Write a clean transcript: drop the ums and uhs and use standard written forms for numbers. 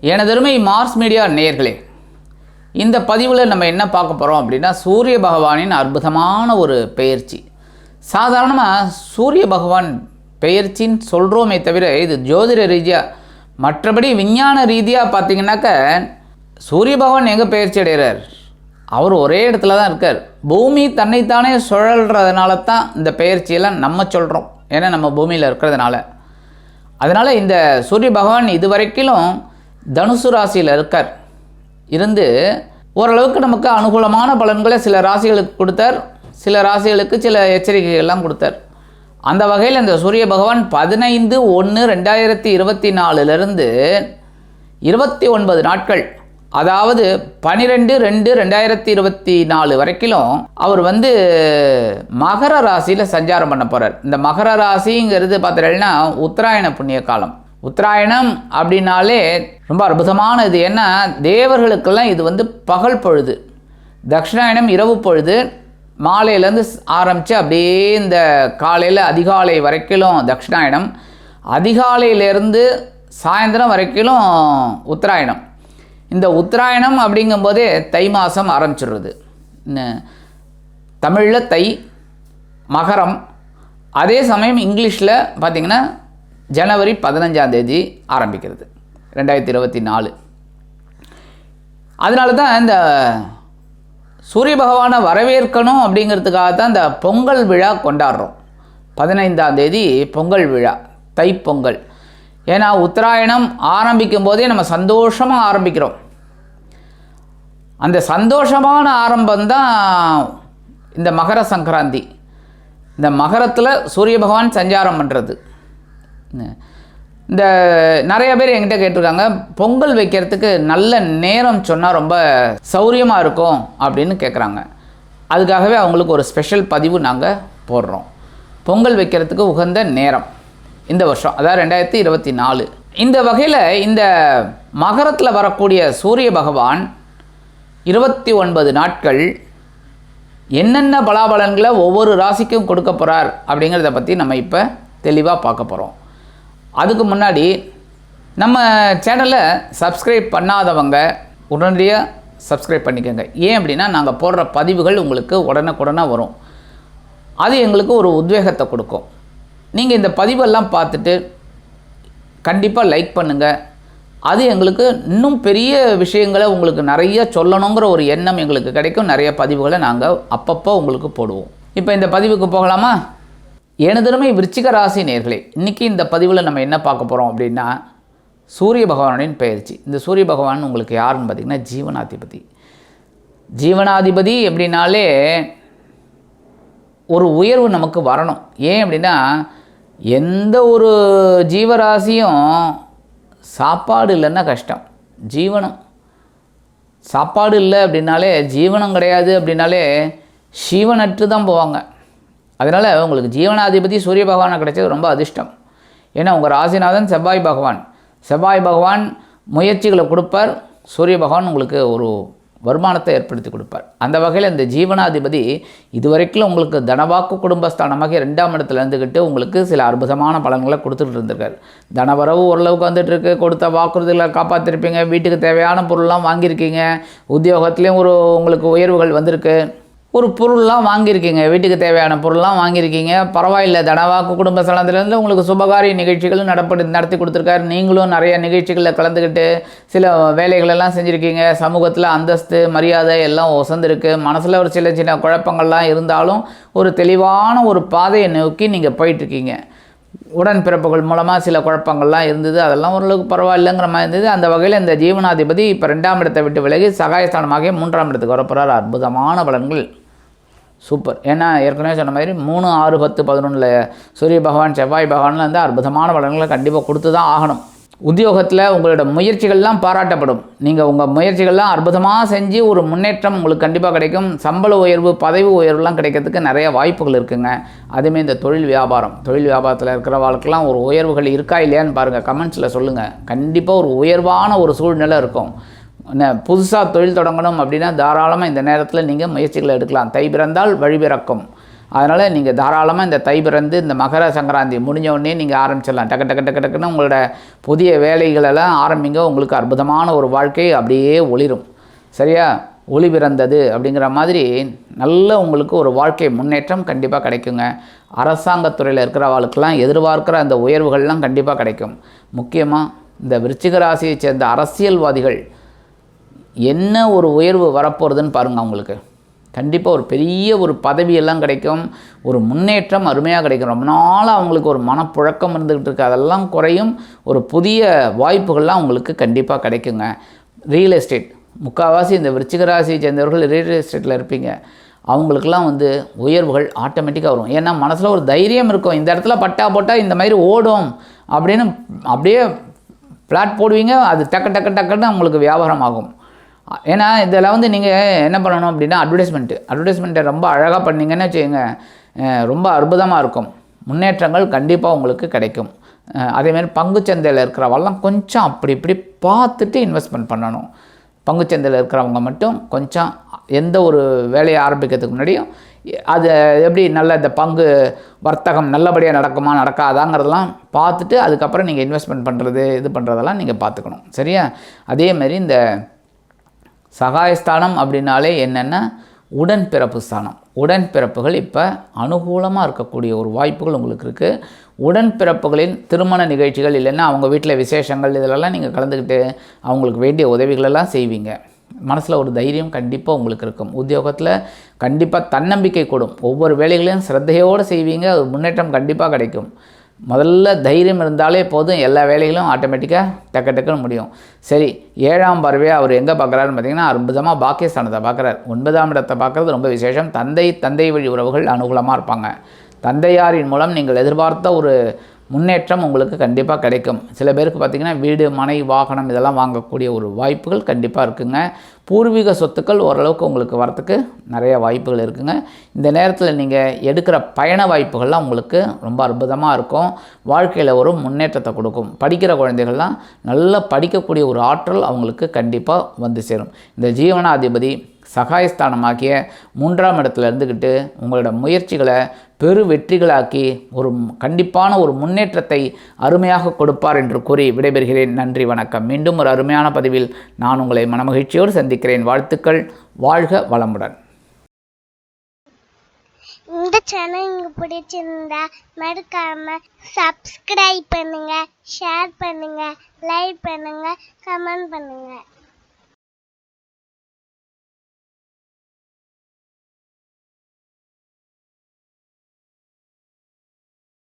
எனதருமை Mars media நேயர்களே, இந்த பதிவில் நம்ம என்ன பார்க்க போகிறோம் அப்படின்னா, சூரிய பகவானின் அற்புதமான ஒரு பெயர்ச்சி. சாதாரணமாக சூரிய பகவான் பெயர்ச்சின்னு சொல்கிறோமே தவிர இது ஜோதிட ரீதியாக, மற்றபடி விஞ்ஞான ரீதியாக பார்த்திங்கனாக்க சூரிய பகவான் எங்கே பெயர்ச்சி அடைகிறார்? அவர் ஒரே இடத்துல தான் இருக்கார். பூமி தன்னைத்தானே சுழல்றதுனால தான் இந்த பெயர்ச்சியெல்லாம் நம்ம சொல்கிறோம், ஏன்னா நம்ம பூமியில் இருக்கிறதுனால. அதனால் இந்த சூரிய பகவான் இதுவரைக்கும் தனுசு ராசியில் இருக்கார். இருந்து ஓரளவுக்கு நமக்கு அனுகூலமான பலன்களை சில ராசிகளுக்கு கொடுத்தார், சில ராசிகளுக்கு சில எச்சரிக்கைகள்லாம் கொடுத்தார். அந்த வகையில் இந்த சூரிய பகவான் 15/1/2024 29 நாட்கள், அதாவது 12/2/2024 வரைக்கும் அவர் மகர ராசியில் சஞ்சாரம் பண்ண போகிறார். இந்த மகர ராசிங்கிறது பார்த்தீங்கன்னா உத்தராயண புண்ணிய காலம். உத்தராயணம் அப்படின்னாலே ரொம்ப அற்புதமானது. ஏன்னா தேவர்களுக்கெல்லாம் இது பகல் பொழுது, தட்சிணாயணம் இரவு பொழுது. மாலையிலேருந்து ஆரம்பித்து அப்படியே இந்த காலையில் அதிகாலை வரைக்கும் தட்சிணாயணம், அதிகாலையிலேருந்து சாயந்தரம் வரைக்கும் உத்தராயணம். இந்த உத்தராயணம் அப்படிங்கும்போதே தை மாதம் ஆரம்பிச்சிடுறது. தமிழில் தை, மகரம். அதே சமயம் இங்கிலீஷில் பார்த்திங்கன்னா ஜனவரி 15 ஆரம்பிக்கிறது 2024. அதனால தான் இந்த சூரிய பகவானை வரவேற்கணும் அப்படிங்கிறதுக்காக தான் இந்த பொங்கல் விழா கொண்டாடுறோம். 15 பொங்கல் விழா, தைப்பொங்கல். ஏன்னா உத்தராயணம் ஆரம்பிக்கும் போதே நம்ம சந்தோஷமாக ஆரம்பிக்கிறோம். அந்த சந்தோஷமான ஆரம்பம்தான் இந்த மகர சங்கராந்தி. இந்த மகரத்தில் சூரிய பகவான் சஞ்சாரம் பண்ணுறது. இந்த நிறைய பேர் என்கிட்ட கேட்டிருக்காங்க, பொங்கல் வைக்கிறதுக்கு நல்ல நேரம் சொன்னால் ரொம்ப சௌரியமாக இருக்கும் அப்படின்னு கேட்குறாங்க. அதுக்காகவே அவங்களுக்கு ஒரு ஸ்பெஷல் பதிவு நாங்கள் போடுறோம். பொங்கல் வைக்கிறதுக்கு உகந்த நேரம் இந்த வருஷம், அதாவது 2024. இந்த வகையில் இந்த மகரத்தில் வரக்கூடிய சூரிய பகவான் 29 நாட்கள் என்னென்ன பலாபலன்களை ஒவ்வொரு ராசிக்கும் கொடுக்க போகிறார் அப்படிங்கிறத பற்றி நம்ம இப்போ தெளிவாக பார்க்க போகிறோம். அதுக்கு முன்னாடி நம்ம சேனலை சப்ஸ்கிரைப் பண்ணாதவங்க உடனடியாக சப்ஸ்கிரைப் பண்ணிக்கோங்க. ஏன் அப்படின்னா நாங்கள் போடுற பதிவுகள் உங்களுக்கு உடனுக்குடனாக வரும். அது எங்களுக்கு ஒரு உத்வேகத்தை கொடுக்கும். நீங்கள் இந்த பதிவெல்லாம் பார்த்துட்டு கண்டிப்பாக லைக் பண்ணுங்கள். அது எங்களுக்கு இன்னும் பெரிய விஷயங்களை உங்களுக்கு நிறைய சொல்லணுங்கிற ஒரு எண்ணம் எங்களுக்கு கிடைக்கும். நிறைய பதிவுகளை நாங்கள் அப்பப்போ உங்களுக்கு போடுவோம். இப்போ இந்த பதிவுக்கு போகலாமா? எனதருமை விருச்சிக ராசி நேயர்களே, இன்றைக்கி இந்த பதிவில் நம்ம என்ன பார்க்க போகிறோம் அப்படின்னா, சூரிய பகவானின் பெயர்ச்சி. இந்த சூரிய பகவான் உங்களுக்கு யாருன்னு பார்த்திங்கன்னா ஜீவனாதிபதி. ஜீவனாதிபதி அப்படின்னாலே ஒரு உயர்வு நமக்கு வரணும். ஏன் அப்படின்னா எந்த ஒரு ஜீவராசியும் சாப்பாடு இல்லைன்னா கஷ்டம். ஜீவனம், சாப்பாடு இல்லை அப்படின்னாலே, ஜீவனம் கிடையாது அப்படின்னாலே சீவனற்று தான் போவாங்க. அதனால் உங்களுக்கு ஜீவனாதிபதி சூரிய பகவானை கிடைச்சது ரொம்ப அதிர்ஷ்டம். ஏன்னா உங்கள் ராசிநாதன் செவ்வாய் பகவான். செவ்வாய் பகவான் முயற்சிகளை கொடுப்பார், சூரிய பகவான் உங்களுக்கு ஒரு வருமானத்தை ஏற்படுத்தி கொடுப்பார். அந்த வகையில் இந்த ஜீவனாதிபதி இதுவரைக்கும் உங்களுக்கு தனவாக்கு குடும்பஸ்தானமாக 2ஆம் இடத்துல இருந்துக்கிட்டு உங்களுக்கு சில அற்புதமான பலன்களை கொடுத்துட்டு இருந்திருக்கார். தனவரவு ஓரளவுக்கு வந்துட்டுருக்கு, கொடுத்த வாக்குறுதிகளை காப்பாற்றிருப்பீங்க, வீட்டுக்கு தேவையான பொருள்லாம் வாங்கியிருக்கீங்க, உத்தியோகத்துலேயும் உங்களுக்கு உயர்வுகள் வந்திருக்கு, ஒரு பொருள்லாம் வாங்கியிருக்கீங்க, வீட்டுக்கு தேவையான பொருள்லாம் வாங்கியிருக்கீங்க. பரவாயில்லை, தனவாக்கு குடும்ப ஸ்தலத்திலேருந்து உங்களுக்கு சுபகாரிய நிகழ்ச்சிகளும் நடத்தி கொடுத்துருக்காரு. நீங்களும் நிறைய நிகழ்ச்சிகளில் கலந்துக்கிட்டு சில வேலைகளெல்லாம் செஞ்சுருக்கீங்க. சமூகத்தில் அந்தஸ்து மரியாதை எல்லாம் ஒசந்திருக்கு. மனசில் ஒரு சின்ன சின்ன குழப்பங்கள்லாம் இருந்தாலும் ஒரு தெளிவான ஒரு பாதையை நோக்கி நீங்கள் போயிட்டுருக்கீங்க. உடன்பிறப்புகள் மூலமாக சில குழப்பங்கள்லாம் இருந்தது, அதெல்லாம் ஓரளவுக்கு பரவாயில்லைங்கிற மாதிரி இருந்தது. அந்த வகையில் இந்த ஜீவனாதிபதி இப்போ 2ஆம் இடத்தை விட்டு விலகி சகாயஸ்தானமாக 3ஆம் இடத்துக்கு வரப்போகிறார். அற்புதமான பலன்கள், சூப்பர். ஏன்னா ஏற்கனவே சொன்ன மாதிரி 3, 6, 10, 11 சூரிய பகவான் செவ்வாய் பகவானில் அற்புதமான பலன்களை கண்டிப்பாக கொடுத்து தான் ஆகணும். உத்தியோகத்தில் உங்களோட முயற்சிகள்லாம் பாராட்டப்படும். நீங்கள் உங்கள் முயற்சிகள்லாம் அற்புதமாக செஞ்சு ஒரு முன்னேற்றம் உங்களுக்கு கண்டிப்பாக கிடைக்கும். சம்பள உயர்வு, பதவி உயர்வுலாம் கிடைக்கிறதுக்கு நிறைய வாய்ப்புகள் இருக்குங்க. அதுமாரி இந்த தொழில் வியாபாரத்தில் இருக்கிற வாழ்க்கெல்லாம் ஒரு உயர்வுகள் இருக்கா இல்லையான்னு பாருங்கள், கமெண்ட்ஸில் சொல்லுங்கள். கண்டிப்பாக ஒரு உயர்வான ஒரு சூழ்நிலை இருக்கும். புதுசாக தொழில் தொடங்கணும் அப்படின்னா தாராளமாக இந்த நேரத்தில் நீங்கள் முயற்சிகளை எடுக்கலாம். தை பிறந்தால் வழி பிறக்கும். அதனால் நீங்கள் தாராளமாக இந்த தை பிறந்து இந்த மகர சங்கராந்தி முடிஞ்ச உடனே நீங்கள் ஆரம்பிச்சிடலாம். டக்கு டக்கு டக்கு டக்குன்னு உங்களோட புதிய வேலைகளெல்லாம் ஆரம்பிங்க. உங்களுக்கு அற்புதமான ஒரு வாழ்க்கை அப்படியே ஒளிரும். சரியா? ஒளி பிறந்தது அப்படிங்கிற மாதிரி நல்ல உங்களுக்கு ஒரு வாழ்க்கை முன்னேற்றம் கண்டிப்பாக கிடைக்குங்க. அரசாங்கத்துறையில் இருக்கிறவர்களுக்கெல்லாம் எதிர்பார்க்குற அந்த உயர்வுகள்லாம் கண்டிப்பாக கிடைக்கும். முக்கியமாக இந்த விருச்சிக ராசியை சேர்ந்த அரசியல்வாதிகள் என்ன ஒரு உயர்வு வரப்போகிறதுன்னு பாருங்கள். அவங்களுக்கு கண்டிப்பாக ஒரு பெரிய ஒரு பதவியெல்லாம் கிடைக்கும். ஒரு முன்னேற்றம் அருமையாக கிடைக்கும். ரொம்ப நாளாக அவங்களுக்கு ஒரு மனப்புழக்கம் இருந்துக்கிட்டு இருக்குது, அதெல்லாம் குறையும். ஒரு புதிய வாய்ப்புகள்லாம் அவங்களுக்கு கண்டிப்பாக கிடைக்குங்க. ரியல் எஸ்டேட் முக்கால்வாசி இந்த விருச்சிக ராசியை சேர்ந்தவர்கள் ரியல் எஸ்டேட்டில் இருப்பீங்க. அவங்களுக்கெல்லாம் உயர்வுகள் ஆட்டோமேட்டிக்காக வரும். ஏன்னா மனசில் ஒரு தைரியம் இருக்கும். இந்த இடத்துல பட்டா போட்டால் இந்த மாதிரி ஓடும் அப்படின்னு அப்படியே ஃப்ளாட் போடுவீங்க. அது டக்கு டக்கு டக்குன்னு அவங்களுக்கு வியாபாரம் ஆகும். ஏன்னா இதில் நீங்கள் என்ன பண்ணணும் அப்படின்னா அட்வர்டைஸ்மெண்ட்டை ரொம்ப அழகாக பண்ணிங்கன்னு வச்சுக்கோங்க, ரொம்ப அற்புதமாக இருக்கும். முன்னேற்றங்கள் கண்டிப்பாக உங்களுக்கு கிடைக்கும். அதேமாதிரி பங்குச்சந்தையில் இருக்கிறவெல்லாம் கொஞ்சம் அப்படி இப்படி பார்த்துட்டு இன்வெஸ்ட்மெண்ட் பண்ணணும். பங்குச்சந்தையில் இருக்கிறவங்க மட்டும் கொஞ்சம் எந்த ஒரு வேலையை ஆரம்பிக்கிறதுக்கு முன்னாடியும் அது எப்படி நல்ல இந்த பங்கு வர்த்தகம் நல்லபடியாக நடக்குமா நடக்காதாங்கிறதெல்லாம் பார்த்துட்டு அதுக்கப்புறம் நீங்கள் இன்வெஸ்ட்மெண்ட் பண்ணுறது இது பண்ணுறதெல்லாம் நீங்கள் பார்த்துக்கணும். சரியா? அதேமாதிரி இந்த சகாயஸ்தானம் அப்படின்னாலே என்னென்னா உடன்பிறப்பு ஸ்தானம். உடன்பிறப்புகள் இப்போ அனுகூலமாக இருக்கக்கூடிய ஒரு வாய்ப்புகள் உங்களுக்கு இருக்குது. உடன்பிறப்புகளின் திருமண நிகழ்ச்சிகள் இல்லைன்னா அவங்க வீட்டில் விசேஷங்கள் இதிலெல்லாம் நீங்கள் கலந்துக்கிட்டு அவங்களுக்கு வேண்டிய உதவிகளெல்லாம் செய்வீங்க. மனசில் ஒரு தைரியம் கண்டிப்பாக உங்களுக்கு இருக்கும். உத்தியோகத்தில் கண்டிப்பாக தன்னம்பிக்கை கூடும். ஒவ்வொரு வேலைகளையும் சிரத்தையோடு செய்வீங்க. அது முன்னேற்றம் கண்டிப்பாக கிடைக்கும். முதல்ல தைரியம் இருந்தாலே போதும், எல்லா வேலைகளும் ஆட்டோமேட்டிக்காக டக்கு டக்குன்னு முடியும். சரி, 7ஆம் பார்வையாக அவர் எங்கே பார்க்குறாருன்னு பார்த்தீங்கன்னா அற்புதமாக பாக்கியஸ்தானத்தை பார்க்குறார். 9ஆம் இடத்தை பார்க்குறது ரொம்ப விசேஷம். தந்தை வழி உறவுகள் அனுகூலமாக இருப்பாங்க. தந்தையாரின் மூலம் நீங்கள் எதிர்பார்த்த ஒரு முன்னேற்றம் உங்களுக்கு கண்டிப்பாக கிடைக்கும். சில பேருக்கு பார்த்திங்கன்னா வீடு மனை வாகனம் இதெல்லாம் வாங்கக்கூடிய ஒரு வாய்ப்புகள் கண்டிப்பாக இருக்குங்க. பூர்வீக சொத்துக்கள் ஓரளவுக்கு உங்களுக்கு வரத்துக்கு நிறைய வாய்ப்புகள் இருக்குங்க. இந்த நேரத்தில் நீங்கள் எடுக்கிற பயண வாய்ப்புகள்லாம் உங்களுக்கு ரொம்ப அற்புதமாக இருக்கும். வாழ்க்கையில் ஒரு முன்னேற்றத்தை கொடுக்கும். படிக்கிற குழந்தைகள்லாம் நல்லா படிக்கக்கூடிய ஒரு ஆற்றல் அவங்களுக்கு கண்டிப்பாக வந்து சேரும். இந்த ஜீவனாதிபதி சகாயஸ்தானமாக்கிய 3ஆம் இடத்துல இருந்துக்கிட்டு உங்களோட முயற்சிகளை பெரு வெற்றிகளாக்கி ஒரு கண்டிப்பான ஒரு முன்னேற்றத்தை அருமையாக கொடுப்பார் என்று கூறி விடைபெறுகிறேன். நன்றி, வணக்கம். மீண்டும் ஒரு அருமையான பதிவில் நான் உங்களை மனமகிழ்ச்சியோடு சந்திக்கிறேன். வாழ்த்துக்கள். வாழ்க வளமுடன். இந்த சேனல் உங்களுக்கு பிடிச்சிருந்தா மறக்காம சப்ஸ்கிரைப் பண்ணுங்க, ஷேர் பண்ணுங்க, லைக் பண்ணுங்க, கமெண்ட் பண்ணுங்க.